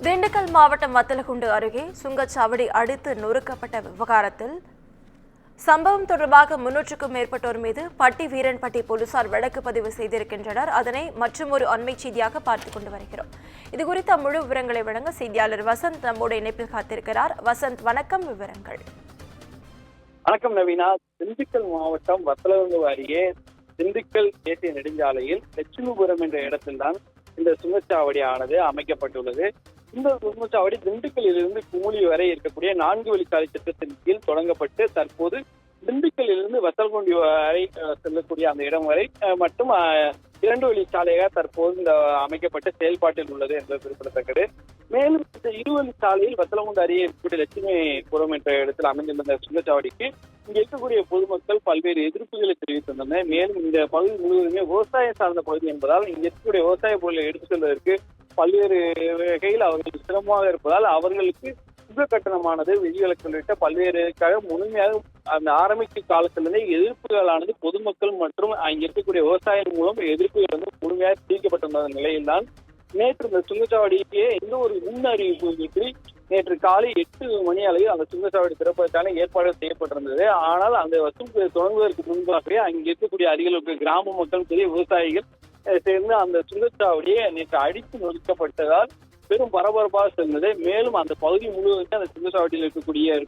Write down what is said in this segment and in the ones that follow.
திண்டுக்கல் மாவட்டம் வத்தலகுண்டு அருகே சுங்கச்சாவடி அடித்து நொறுக்கப்பட்ட விவகாரத்தில் சம்பவம் தொடர்பாக 300க்கும் மேற்பட்டோர் மீது பட்டி வீரன்பட்டி போலீசார் வழக்கு பதிவு செய்திருக்கின்றனர். அதனை மற்றொரு அண்மை செய்தியாக பார்த்துக் கொண்டு வருகிறோம். இதுகுறித்த முழு விவரங்களை வழங்க செய்தியாளர் வசந்த் நம்மோடு இணைப்பில் காத்திருக்கிறார். வசந்த், வணக்கம். விவரங்கள். வணக்கம் நவீனா. திண்டுக்கல் மாவட்டம் வத்தலகுண்டு அருகே திண்டுக்கல் தேசிய நெடுஞ்சாலையில் லட்சுமிபுரம் என்ற இடத்தில்தான் இந்த சுங்கச்சாவடி ஆனது அமைக்கப்பட்டுள்ளது. இந்த சுங்கச்சாவடி திண்டுக்கல்லில் இருந்து குமுளி வரை இருக்கக்கூடிய 4 வழிச்சாலை திட்டத்தின் கீழ் தொடங்கப்பட்டு தற்போது திண்டுக்கல்லில் இருந்து வத்தலகுண்டு வரை செல்லக்கூடிய அந்த இடம் வரை மட்டும் 2 வழிச்சாலையாக தற்போது இந்த அமைக்கப்பட்ட செயல்பாட்டில் உள்ளது என்பது குறிப்பிடத்தக்கது. மேலும் இந்த 2 வழிச்சாலையில் வத்தலகுண்டு அருகே இருக்கக்கூடிய லட்சுமிபுரம் என்ற இடத்தில் அமைந்திருந்த சுங்கச்சாவடிக்கு இங்க இருக்கக்கூடிய பொதுமக்கள் பல்வேறு எதிர்ப்புகளை தெரிவித்திருந்தனர். மேலும் இந்த பகுதி முழுவதுமே விவசாயம் சார்ந்த பகுதி என்பதால் இங்க இருக்கக்கூடிய விவசாய பொருளை எடுத்துச் செல்வதற்கு பல்வேறு வகையில் அவர்களுக்கு சிரமமாக இருப்பதால் அவர்களுக்கு சுங்க கட்டணமானது விதிவிலக்கு உள்ளிட்ட பல்வேறு முழுமையாக அந்த ஆரம்பிக்கும் காலத்திலிருந்தே எதிர்ப்புகளானது பொதுமக்கள் மற்றும் அங்க இருக்கக்கூடிய விவசாயம் மூலம் எதிர்ப்புகள் முழுமையாக தீர்க்கப்பட்டிருந்த நிலையில்தான் நேற்று இந்த சுங்கச்சாவடிக்கு எந்த ஒரு முன் அறிவிப்பு நேற்று காலை 8 மணி அளவில் அந்த சுங்கச்சாவடி திறப்பதற்கான ஏற்பாடு செய்யப்பட்டிருந்தது. ஆனால் அந்த வசூல் தொடங்குவதற்கு முன்பாகவே அங்கே இருக்கக்கூடிய அருகில் கிராம மக்கள் பெரிய விவசாயிகள் சேர்ந்து அந்த சுங்கச்சாவடியை நேற்று அடித்து நொறுக்கப்பட்டதால் பெரும் பரபரப்பாக சென்றது. மேலும் அந்த பகுதி முழுவதுமே அந்த சுங்கச்சாவடியில் இருக்கக்கூடிய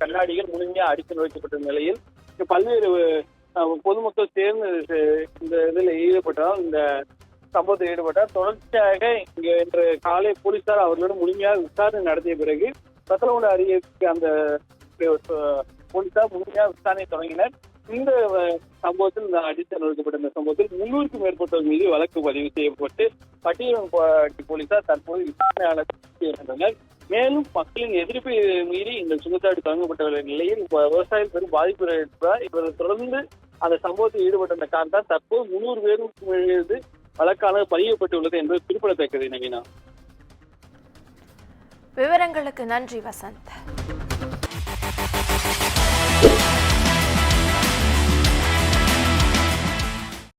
கண்ணாடிகள் முழுமையாக அடித்து நொறுக்கப்பட்ட நிலையில் பல்வேறு பொதுமக்கள் சேர்ந்து இந்த இதில் ஈடுபட்டதால் இந்த சம்பவத்தில் ஈடுபட்டார். தொடர்ச்சியாக இங்கே இன்று காலை போலீசார் அவர்களுடன் முழுமையாக விசாரணை நடத்திய பிறகு வத்தலகுண்டு அருகே அந்த போலீசார் முழுமையாக விசாரணை தொடங்கினர். இந்த சம்பவத்தில் இந்த அடித்து நொறுக்கப்பட்ட இந்த சம்பவத்தில் 300க்கும் மேற்பட்டோர் மீது வழக்கு பதிவு செய்யப்பட்டு பட்டியல் போலீசார் தற்போது விசாரணையாளர். மேலும் மக்களின் எதிர்ப்பை மீறி இந்த சுங்கச்சாவடி தொடங்கப்பட்ட நிலையில் விவசாயிகள் பெரும் பாதிப்பு ஏற்பட்டார். இவர்கள் தொடர்ந்து அந்த சம்பவத்தில் ஈடுபட்ட காரணத்தால் தற்போது 300 பேரும் மீது வழக்கானது பதியப்பட்டுள்ளது என்பது குறிப்பிடத்தக்கது. நவீனா, விவரங்களுக்கு நன்றி வசந்த்.